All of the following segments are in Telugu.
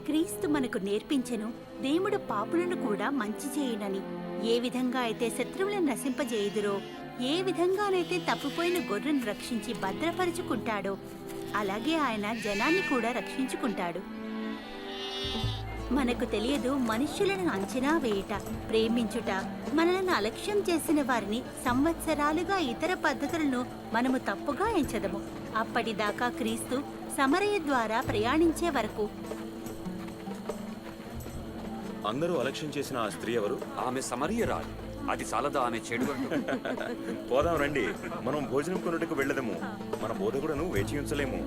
క్రీస్తు మనకు నేర్పించెను, దేవుడు పాపులను కూడా మంచి చేయునని. ఏ విధంగా అయితే శత్రువులను నశింపజేయుదురో, ఏ విధంగానైతే తప్పిపోయిన గొర్రెను రక్షించి భద్రపరుచుకుంటాడో, అలాగే ఆయన జనాన్ని కూడా రక్షించుకుంటాడు. మనకు తెలియదు మనుష్యులను అంచనా వేయుట, ప్రేమించుట, మనలను అలక్ష్యం చేసిన వారిని సంవత్సరాలుగా ఇతర పద్ధతులను మనము తప్పుగా ఎంచదము. అప్పటిదాకా క్రీస్తు సమరయ ద్వారా ప్రయాణించే వరకు. అందరూ అలక్ష్యం చేసిన ఆ స్త్రీ ఎవరు? ఆమె సమరియరాలు. అది చాలదా ఆమె చెడు అంటూ? పోదాం రండి, మనం భోజనం కొనుటకు వెళ్ళదము. మన బోధకుడను వేచి ఉంచలేము.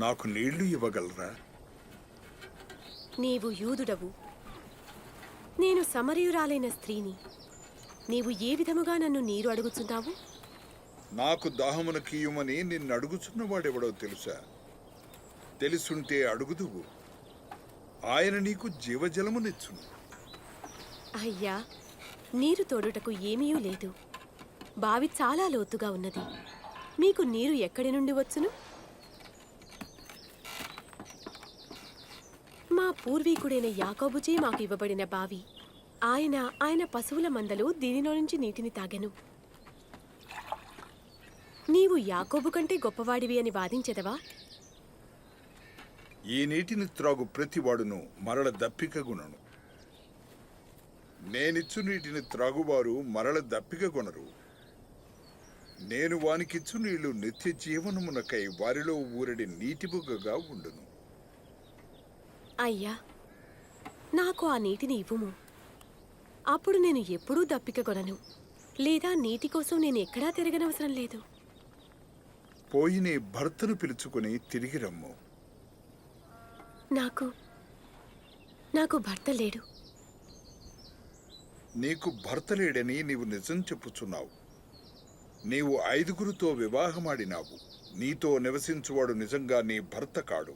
నాకు నీళ్లు ఇవ్వగలరా? నీవు యూదుడవు, నేను సమరయురాలైన స్త్రీని. నీవు ఏ విధముగా నన్ను నీరు అడుగుచున్నావు? నాకు దాహమునకియ్యమని నిన్ను అడుగుచున్నవాడెవడో తెలుసా? తెలుసుంటే అడుగుదువు, ఆయన నీకు జీవజలమునిచ్చును. అయ్యా, నీరు తోడుటకు ఏమీయూ లేదు. బావి చాలా లోతుగా ఉన్నది. మీకు నీరు ఎక్కడి నుండి వచ్చును? మా పూర్వీకుడైన యాకోబుచే మాకు ఇవ్వబడిన బావి. ఆయన పశువుల మందలు దీనిలో నుంచి నీటిని తాగెను. నీవు యాకోబు కంటే గొప్పవాడివి అని వాదించెదవా? ఈ నీటిని త్రాగు ప్రతివాడును మరల దప్పికగునను. నేనిచ్చు నీటిని త్రాగువారు మరల దప్పికగొనరు. నేను వానికిచ్చు నీళ్లు నిత్య జీవనమునకై వారిలో ఊరడి నీటిబుగ్గగా ఉండును. అయ్యా, నాకు ఆ నీటిని ఇవ్వుము. అప్పుడు నేను ఎప్పుడూ దప్పికగొనను, లేదా నీటి కోసం నేను ఎక్కడా తిరగనవసరం లేదు. పోయి నీ భర్తను పిలుచుకుని తిరిగి రమ్ము. నాకు భర్త లేడు. నీకు భర్త లేడని నీవు నిజం చెప్పుచున్నావు. నీవు 5గురితో వివాహమాడినావు. నీతో నివసించువాడు నిజంగా నీ భర్త కాడు.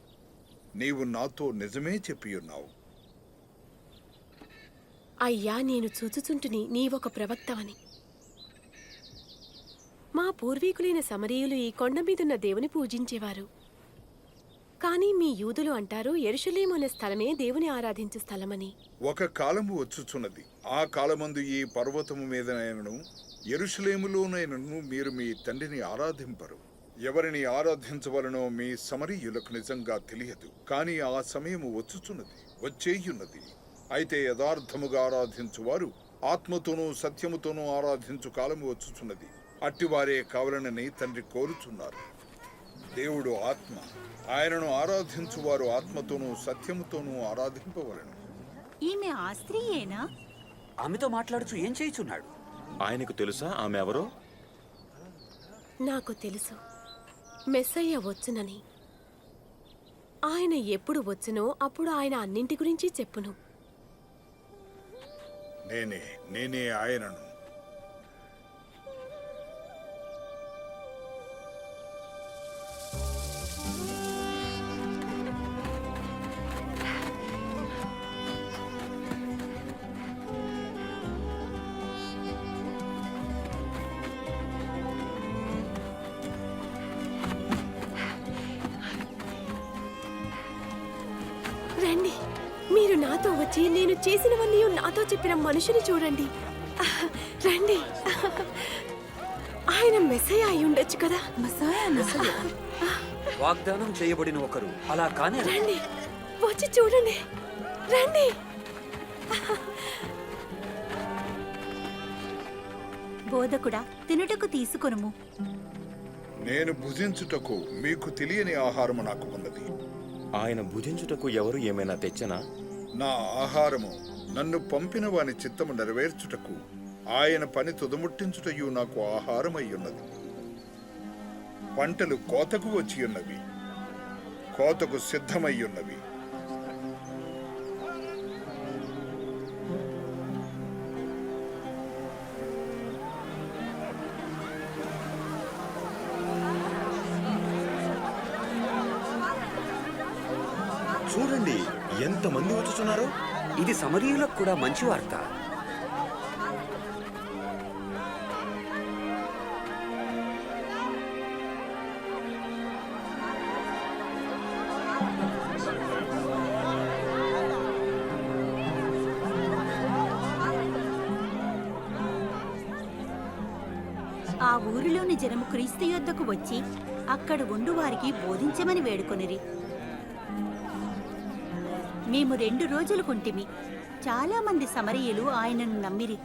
నీవు నాతో నిజమే చెప్పియున్నావు. అయ్యా, నేను చూచుచుంటుని నీవొక ప్రవక్తవని. మా పూర్వీకులైన సమరీయులు ఈ కొండ మీదున్న దేవుని పూజించేవారు. కానీ మీ యూదులు అంటారు యెరూషలేము అనే స్థలమే దేవుని ఆరాధించే స్థలమని. ఒక కాలము వచ్చుచున్నది, ఆ కాలమందు ఈ పర్వతము మీదనైనను యెరూషలేములోనైనను మీరు మీ తండ్రిని ఆరాధింపరు. ఎవరిని ఆరాధించవలనో మీ సమరీయులకు నిజంగా తెలియదు. కానీ ఆ సమయము వచ్చుచున్నది, వచ్చేయున్నది. అయితే యథార్థముగా ఆరాధించువారు ఆత్మతోనూ సత్యముతోనూ ఆరాధించు కాలము వచ్చుచున్నది. అట్టివారే కావాలనని తండ్రి కోరుచున్నారు. దేవుడు ఆత్మ, ఆయనను ఆరాధించువారు ఆత్మతోనూ సత్యముతోనూ ఆరాధింపవలెను. ఈమె ఆ స్త్రీయేనా? ఆమెతో మాట్లాడుచు ఏం చేయుచున్నాడు? ఆయనకు తెలుసా ఆమె ఎవరో? నాకు తెలుసు, మెస్సయ్య వచ్చునని. ఆయన ఎప్పుడు వచ్చునో అప్పుడు ఆయన అన్నింటి గురించి చెప్పును. నేనే ఆయనను. రండి, మీరు నాతో వచ్చి నేను చేసినవన్నీ నాతో చెప్పిన మనుషుని చూడండి. రండి, ఆయన మెస్సయ్య అయి ఉండొచ్చు కదా. వాగ్దానం చేయబడిన ఒకరు అలా కానే. రండి, వచ్చి చూడండి. రండి. బోధకుడా, తినుటకు తీసుకొనుము. నేను భుజించుటకు మీకు తెలియని ఆహారము నాకు ఉన్నది. ఆయన భుజించుటకు ఎవరు ఏమైనా తెచ్చనా? నా ఆహారము నన్ను పంపిన వాని చిత్తము నెరవేర్చుటకు ఆయన పని తుదముట్టించుటయు నాకు ఆహారమయ్యున్నది. పంటలు కోతకు వచ్చియున్నవి, కోతకు సిద్ధమయ్యున్నవి. చూడండి ఎంతమంది వచ్చుచున్నారో. ఇది సమరీయులకు కూడా మంచి వార్త. ఆ ఊరిలోని జనము క్రీస్తు యొద్దకు వచ్చి అక్కడ ఉండు వారికి బోధించమని వేడుకొనిరి. మేము 2 రోజులు కుంటిమి. చాలా మంది సమరయులు ఆయనను నమ్మిరి.